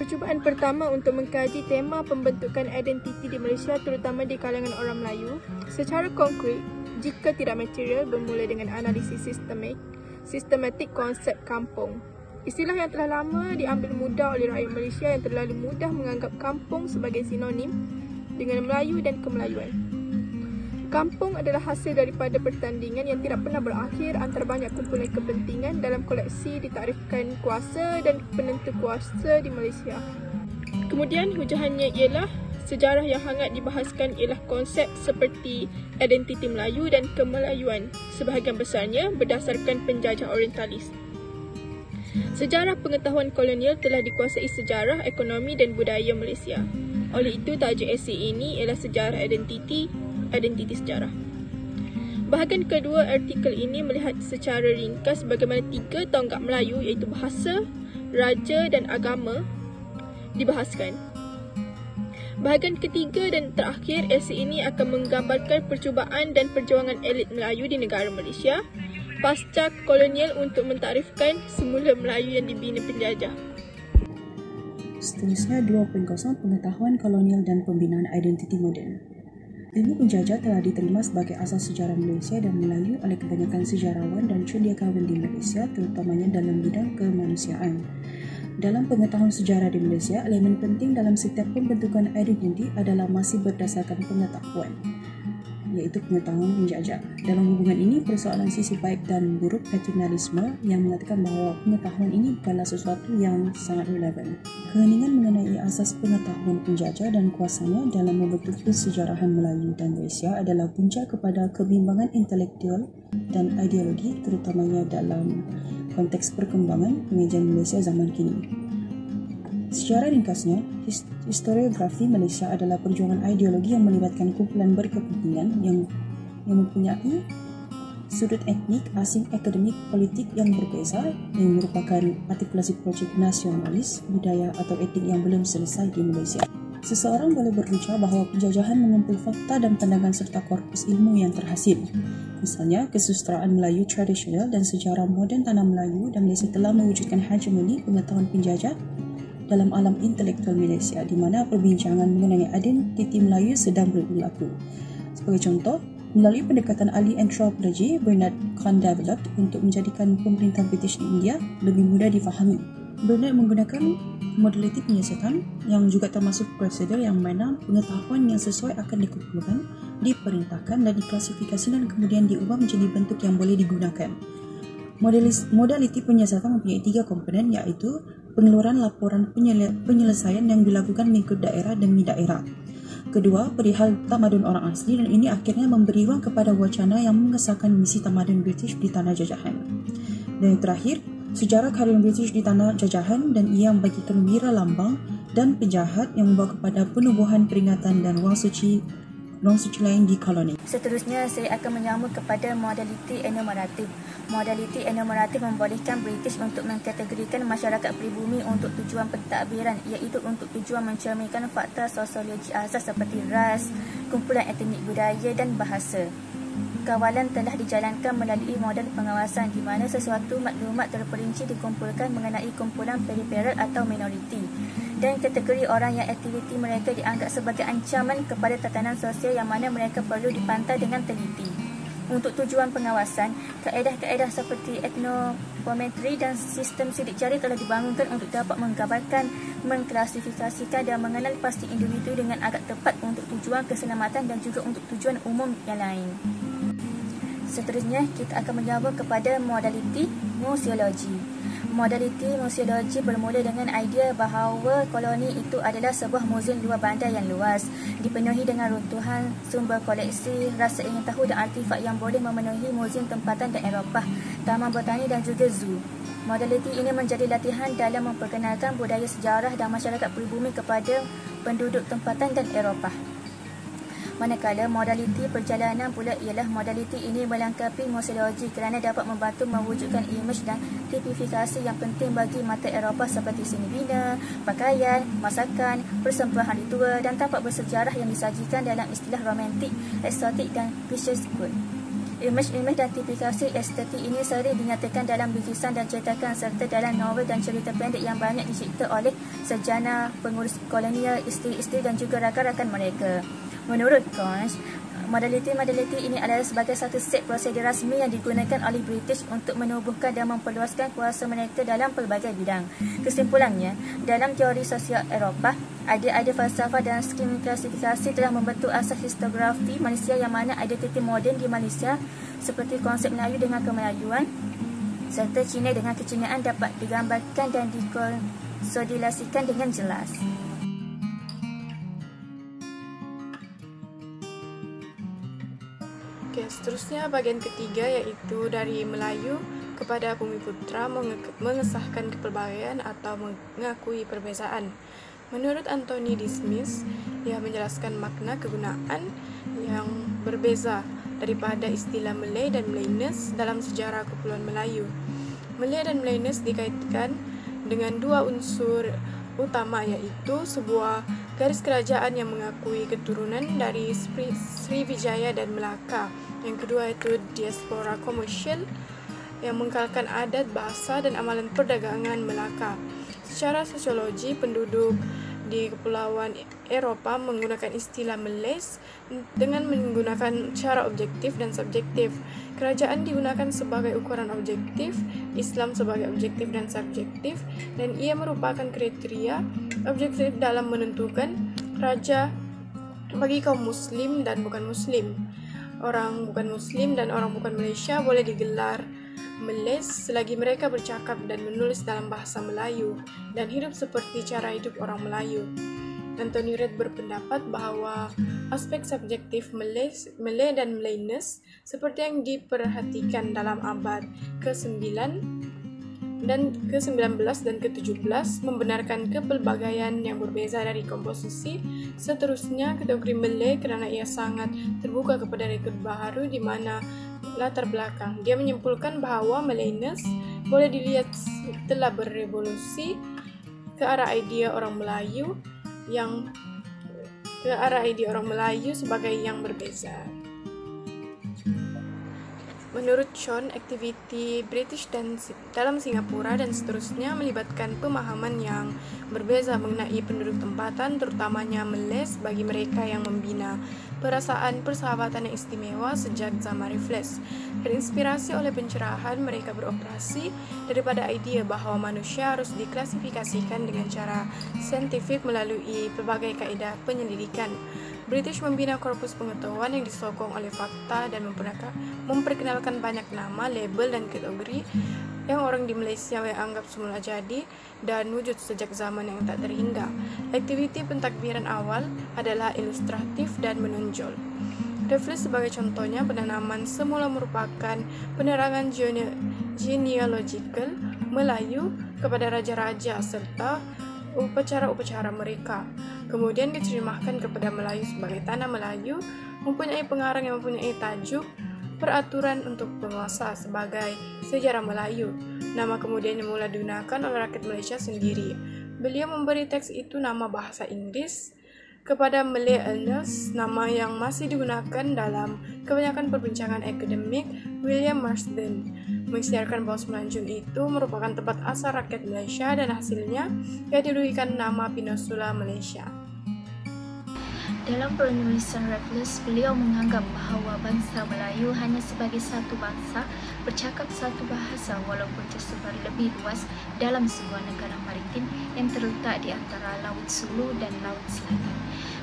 percubaan pertama untuk mengkaji tema pembentukan identiti di Malaysia terutama di kalangan orang Melayu secara konkret jika tidak material bermula dengan analisis sistematik konsep kampung. Istilah yang telah lama diambil mudah oleh rakyat Malaysia yang terlalu mudah menganggap kampung sebagai sinonim dengan Melayu dan kemelayuan. Kampung adalah hasil daripada pertandingan yang tidak pernah berakhir antara banyak kumpulan kepentingan dalam koleksi ditakdirkan kuasa dan penentu kuasa di Malaysia. Kemudian hujahannya ialah sejarah yang hangat dibahaskan ialah konsep seperti identiti Melayu dan kemelayuan, sebahagian besarnya berdasarkan penjajah orientalis. Sejarah pengetahuan kolonial telah dikuasai sejarah, ekonomi dan budaya Malaysia. Oleh itu, tajuk esei ini ialah sejarah identiti sejarah. Bahagian kedua artikel ini melihat secara ringkas bagaimana 3 tonggak Melayu iaitu bahasa, raja dan agama dibahaskan. Bahagian ketiga dan terakhir esei ini akan menggambarkan percubaan dan perjuangan elit Melayu di negara Malaysia pasca kolonial untuk mentarifkan semula Melayu yang dibina penjajah. Seterusnya 2.0 Pengetahuan kolonial dan pembinaan identiti moden. Ilmu penjajah telah diterima sebagai asas sejarah Malaysia dan Melayu oleh kebanyakan sejarawan dan cendekiawan di Malaysia, terutamanya dalam bidang kemanusiaan. Dalam pengetahuan sejarah di Malaysia, elemen penting dalam setiap pembentukan identiti adalah masih berdasarkan pengetahuan, iaitu pengetahuan penjajah. Dalam hubungan ini, persoalan sisi baik dan buruk paternalisme yang mengatakan bahawa pengetahuan ini bukanlah sesuatu yang sangat relevan. Keheningan mengenai asas pengetahuan penjajah dan kuasanya dalam membentuk kesejarahan Melayu dan Malaysia adalah punca kepada kebimbangan intelektual dan ideologi, terutamanya dalam konteks perkembangan pengajian Malaysia zaman kini. Secara ringkasnya, historiografi Malaysia adalah perjuangan ideologi yang melibatkan kumpulan berkepentingan yang mempunyai sudut etnik, asing, akademik, politik yang berbeza yang merupakan artikulasi projek nasionalis, budaya atau etnik yang belum selesai di Malaysia. Seseorang boleh berujar bahawa penjajahan mengumpul fakta dan pandangan serta korpus ilmu yang terhasil. Misalnya, kesusastraan Melayu tradisional dan sejarah moden tanah Melayu dan Malaysia telah mewujudkan hegemoni pengetahuan penjajah dalam alam intelektual Malaysia di mana perbincangan mengenai identiti Melayu sedang berlaku. Sebagai contoh, melalui pendekatan ahli antropologi, Bernard Kahn developed untuk menjadikan pemerintahan British di India lebih mudah difahami. Bernard menggunakan modaliti penyiasatan yang juga termasuk prosedur yang mana pengetahuan yang sesuai akan dikumpulkan, diperintahkan dan diklasifikasi dan kemudian diubah menjadi bentuk yang boleh digunakan. Modaliti penyiasatan mempunyai 3 komponen, iaitu pengeluaran laporan penyelesaian yang dilakukan mengikut daerah demi daerah. Kedua, perihal tamadun orang asli, dan ini akhirnya memberi ruang kepada wacana yang mengesahkan misi tamadun British di tanah jajahan. Dan yang terakhir, sejarah kehadiran British di tanah jajahan dan ia membagikan wira lambang dan penjahat yang membawa kepada penubuhan peringatan dan ruang suci lain di koloni. Seterusnya, saya akan menyambung kepada modaliti enumeratif. Modaliti enumeratif membolehkan British untuk mengkategorikan masyarakat pribumi untuk tujuan pentadbiran, iaitu untuk tujuan mencerminkan fakta sosiologi asas seperti ras, kumpulan etnik budaya dan bahasa. Kawalan telah dijalankan melalui model pengawasan di mana sesuatu maklumat terperinci dikumpulkan mengenai kumpulan periferal atau minoriti dan kategori orang yang aktiviti mereka dianggap sebagai ancaman kepada tatanan sosial yang mana mereka perlu dipantau dengan teliti. Untuk tujuan pengawasan, kaedah-kaedah seperti etnopometri dan sistem sidik jari telah dibangunkan untuk dapat menggambarkan, mengklasifikasikan dan mengenal pasti individu dengan agak tepat untuk tujuan keselamatan dan juga untuk tujuan umum yang lain. Seterusnya, kita akan menyambung kepada modaliti museologi. Modaliti museologi bermula dengan idea bahawa koloni itu adalah sebuah muzium luar bandar yang luas, dipenuhi dengan runtuhan, sumber koleksi, rasa ingin tahu dan artifak yang boleh memenuhi muzium tempatan dan Eropah, taman botani dan juga zoo. Modaliti ini menjadi latihan dalam memperkenalkan budaya sejarah dan masyarakat pribumi kepada penduduk tempatan dan Eropah. Manakala modaliti perjalanan pula ialah modaliti ini melengkapi museologi kerana dapat membantu mewujudkan imej dan tipifikasi yang penting bagi mata Eropah seperti seni bina, pakaian, masakan, persembahan ritual dan tampak bersejarah yang disajikan dalam istilah romantik, eksotik dan picturesque. Imej-imej dan tipikasi estetik ini sering dinyatakan dalam lukisan dan cetakan serta dalam novel dan cerita pendek yang banyak dicipta oleh sejana pengurus kolonial, isteri-isteri dan juga rakan-rakan mereka. Menurut Conch, modaliti ini adalah sebagai satu set prosedur rasmi yang digunakan oleh British untuk menubuhkan dan memperluaskan kuasa mereka dalam pelbagai bidang. Kesimpulannya, dalam teori sosial Eropah, ada falsafah dan skim klasifikasi telah membentuk asas historiografi Malaysia yang mana identiti moden di Malaysia seperti konsep Melayu dengan kemelayuan serta Cina dengan kecinaan dapat digambarkan dan dikonsolidasikan dengan jelas. Seterusnya bahagian ketiga iaitu dari Melayu kepada Bumiputra mengesahkan kepelbagaian atau mengakui perbezaan. Menurut Anthony D. Smith, ia menjelaskan makna kegunaan yang berbeza daripada istilah Malay dan Malayness dalam sejarah Kepulauan Melayu. Malay dan Malayness dikaitkan dengan dua unsur utama iaitu sebuah garis kerajaan yang mengakui keturunan dari Sriwijaya dan Melaka. Yang kedua itu diaspora komersial yang mengkalkan adat, bahasa dan amalan perdagangan Melaka. Secara sosiologi, penduduk di Kepulauan Eropah menggunakan istilah Malays dengan menggunakan cara objektif dan subjektif. Kerajaan digunakan sebagai ukuran objektif, Islam sebagai objektif dan subjektif, dan ia merupakan kriteria objektif dalam menentukan raja bagi kaum Muslim dan bukan Muslim. Orang bukan Muslim dan orang bukan Malaysia boleh digelar Malays selagi mereka bercakap dan menulis dalam bahasa Melayu dan hidup seperti cara hidup orang Melayu. Anthony Reid berpendapat bahawa aspek subjektif Malay dan Malayness seperti yang diperhatikan dalam abad ke-9 dan ke-19 dan ke-17 membenarkan kepelbagaian yang berbeza dari komposisi. Seterusnya, kategori Malay kerana ia sangat terbuka kepada rekod baharu di mana latar belakang. Dia menyimpulkan bahawa Malayness boleh dilihat telah berevolusi ke arah idea orang Melayu sebagai yang berbeza. Menurut Sean, aktiviti British dalam Singapura dan seterusnya melibatkan pemahaman yang berbeza mengenai penduduk tempatan, terutamanya Malays bagi mereka yang membina perasaan persahabatan yang istimewa sejak zaman Raffles. Terinspirasi oleh pencerahan mereka beroperasi daripada idea bahawa manusia harus diklasifikasikan dengan cara saintifik melalui pelbagai kaedah penyelidikan. British membina korpus pengetahuan yang disokong oleh fakta dan memperkenalkan banyak nama, label dan kategori yang orang di Malaysia yang anggap semula jadi dan wujud sejak zaman yang tak terhingga. Aktiviti pentakbiran awal adalah ilustratif dan menonjol. Raffles sebagai contohnya, penanaman semula merupakan penerangan genealogical Melayu kepada raja-raja serta upacara-upacara mereka. Kemudian diterjemahkan kepada Melayu sebagai tanah Melayu, mempunyai pengarang yang mempunyai tajuk Peraturan untuk Penguasa sebagai Sejarah Melayu. Nama kemudian mula digunakan oleh rakyat Malaysia sendiri. Beliau memberi teks itu nama bahasa Inggeris kepada Malay Annals, nama yang masih digunakan dalam kebanyakan perbincangan akademik. William Marsden mengisytiharkan bahawa Semenanjung itu merupakan tempat asal rakyat Malaysia dan hasilnya ia diberikan nama Peninsula Malaysia. Dalam penulisan Raffles, beliau menganggap bahawa bangsa Melayu hanya sebagai satu bangsa bercakap satu bahasa walaupun tersebar lebih luas dalam sebuah negara maritim yang terletak di antara Laut Sulu dan Laut Selatan.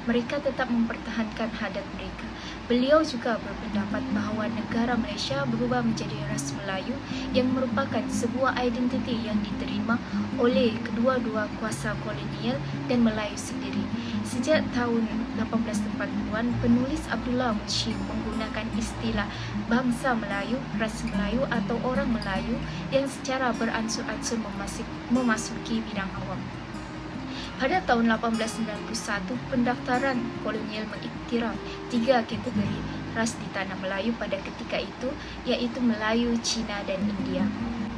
Mereka tetap mempertahankan hadat mereka. Beliau juga berpendapat bahawa negara Malaysia berubah menjadi ras Melayu yang merupakan sebuah identiti yang diterima oleh kedua-dua kuasa kolonial dan Melayu sendiri. Sejak tahun 1840-an, penulis Abdullah Munshi menggunakan istilah bangsa Melayu, ras Melayu atau orang Melayu yang secara beransur-ansur memasuki bidang awam. Pada tahun 1891, pendaftaran kolonial mengiktiraf 3 kategori ras di tanah Melayu pada ketika itu, iaitu Melayu, Cina dan India.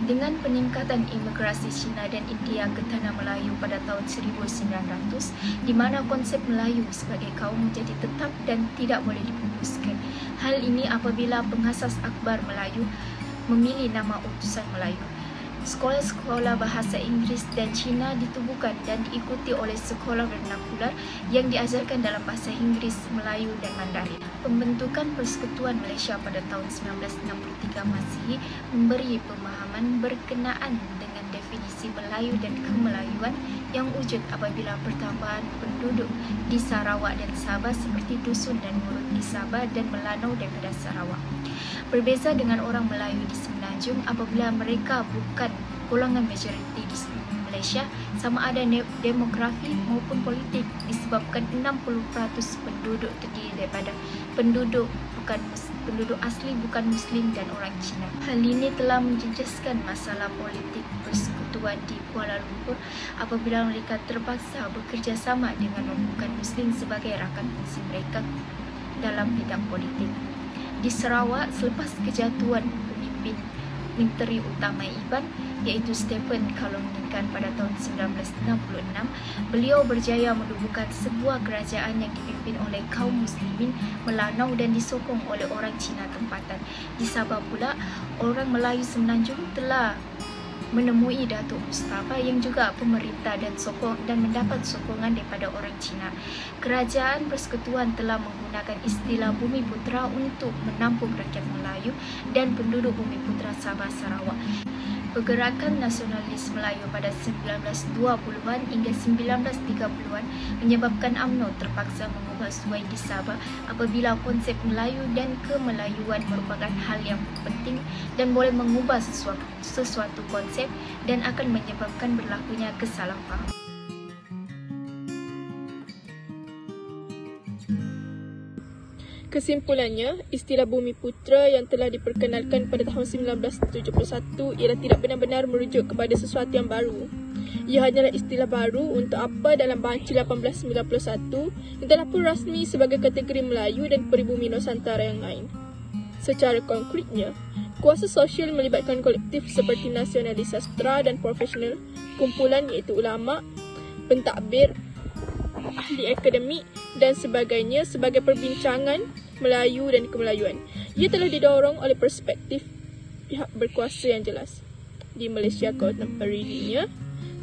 Dengan peningkatan imigrasi Cina dan India ke Tanah Melayu pada tahun 1900, di mana konsep Melayu sebagai kaum menjadi tetap dan tidak boleh dipupuskan. Hal ini apabila pengasas Akbar Melayu memilih nama utusan Melayu. Sekolah-sekolah bahasa Inggeris dan Cina ditubuhkan dan diikuti oleh sekolah vernakular yang diajarkan dalam bahasa Inggeris, Melayu dan Mandarin. Pembentukan Persekutuan Malaysia pada tahun 1963 Masihi memberi pemahaman berkenaan dengan definisi Melayu dan kemelayuan yang wujud apabila pertambahan penduduk di Sarawak dan Sabah seperti dusun dan murut di Sabah dan Melanau daripada Sarawak. Berbeza dengan orang Melayu di Semenanjung apabila mereka bukan golongan majoriti di Malaysia, sama ada demografi maupun politik, disebabkan 60% penduduk terdiri daripada penduduk asli bukan Muslim dan orang Cina. Hal ini telah menjejaskan masalah politik persekutuan di Kuala Lumpur apabila mereka terpaksa bekerjasama dengan bukan Muslim sebagai rakan kongsi mereka dalam bidang politik. Di Sarawak, selepas kejatuhan pemimpin Menteri Utama Iban iaitu Stephen Kalominikan pada tahun 1966, beliau berjaya menubuhkan sebuah kerajaan yang dipimpin oleh kaum Muslimin Melanau dan disokong oleh orang Cina tempatan. Di Sabah pula, orang Melayu Semenanjung telah menemui Datuk Mustafa yang juga pemerintah dan mendapat sokongan daripada orang Cina. Kerajaan Persekutuan telah menggunakan istilah Bumi Putera untuk menampung rakyat Melayu dan penduduk Bumi Putera Sabah Sarawak. Pergerakan nasionalis Melayu pada 1920-an hingga 1930-an menyebabkan UMNO terpaksa mengubah suai di Sabah apabila konsep Melayu dan kemelayuan merupakan hal yang penting dan boleh mengubah sesuatu konsep dan akan menyebabkan berlakunya kesalahpahaman. Kesimpulannya, istilah Bumi Putera yang telah diperkenalkan pada tahun 1971 ialah tidak benar-benar merujuk kepada sesuatu yang baru. Ia hanyalah istilah baru untuk apa dalam Banci 1891 yang telah pun rasmi sebagai kategori Melayu dan peribumi Nusantara yang lain. Secara konkretnya, kuasa sosial melibatkan kolektif seperti nasionalis sastra dan profesional, kumpulan iaitu ulama, pentadbir, ahli akademik dan sebagainya sebagai perbincangan Melayu dan kemelayuan. Ia telah didorong oleh perspektif pihak berkuasa yang jelas. Di Malaysia kontemporerinya,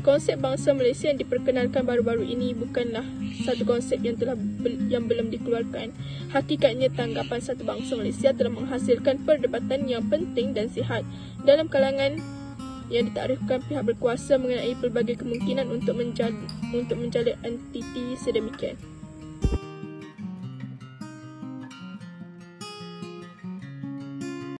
konsep bangsa Malaysia yang diperkenalkan baru-baru ini bukanlah satu konsep yang belum dikeluarkan. Hakikatnya, tanggapan satu bangsa Malaysia telah menghasilkan perdebatan yang penting dan sihat dalam kalangan yang ditakdirkan pihak berkuasa mengenai pelbagai kemungkinan untuk menjalin entiti sedemikian.